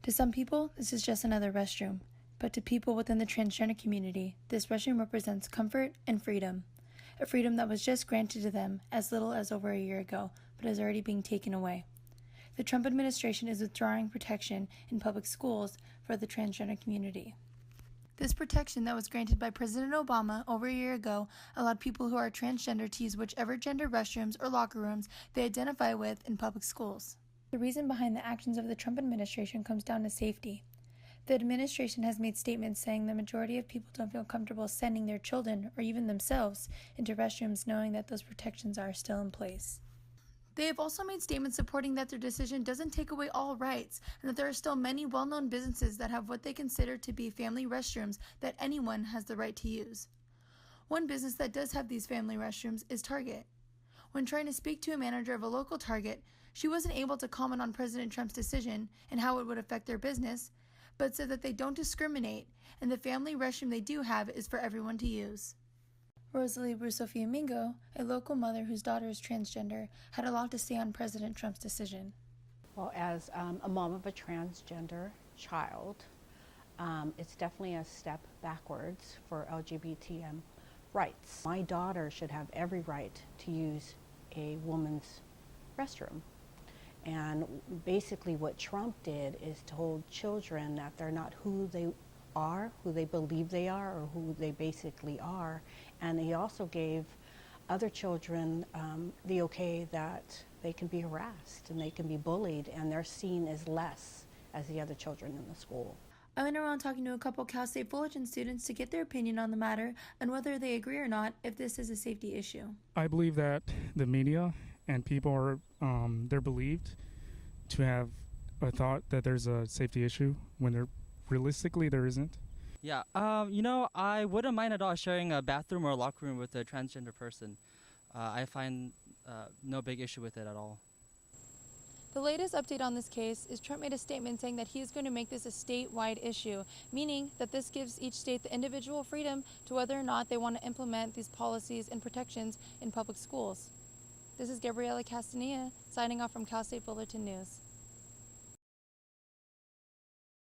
To some people, this is just another restroom, but to people within the transgender community, this restroom represents comfort and freedom. A freedom that was just granted to them as little as over a year ago, but is already being taken away. The Trump administration is withdrawing protection in public schools for the transgender community. This protection that was granted by President Obama over a year ago allowed people who are transgender to use whichever gender restrooms or locker rooms they identify with in public schools. The reason behind the actions of the Trump administration comes down to safety. The administration has made statements saying the majority of people don't feel comfortable sending their children or even themselves into restrooms knowing that those protections are still in place. They have also made statements supporting that their decision doesn't take away all rights and that there are still many well-known businesses that have what they consider to be family restrooms that anyone has the right to use. One business that does have these family restrooms is Target. When trying to speak to a manager of a local Target, she wasn't able to comment on President Trump's decision and how it would affect their business, but said that they don't discriminate and the family restroom they do have is for everyone to use. Rosalie Russo-Fiamingo, a local mother whose daughter is transgender, had a lot to say on President Trump's decision. Well, as a mom of a transgender child, it's definitely a step backwards for LGBTM rights. My daughter should have every right to use a woman's restroom. And basically what Trump did is told children that they're not who they are, who they believe they are, or who they basically are. And he also gave other children the okay that they can be harassed and they can be bullied and they're seen as less as the other children in the school. I went around talking to a couple Cal State Fullerton students to get their opinion on the matter and whether they agree or not if this is a safety issue. I believe that the media and people are they're believed to have a thought that there's a safety issue when realistically there isn't. Yeah, I wouldn't mind at all sharing a bathroom or a locker room with a transgender person. I find no big issue with it at all. The latest update on this case is Trump made a statement saying that he is going to make this a statewide issue, meaning that this gives each state the individual freedom to whether or not they want to implement these policies and protections in public schools. This is Gabriela Castanilla signing off from Cal State Fullerton News.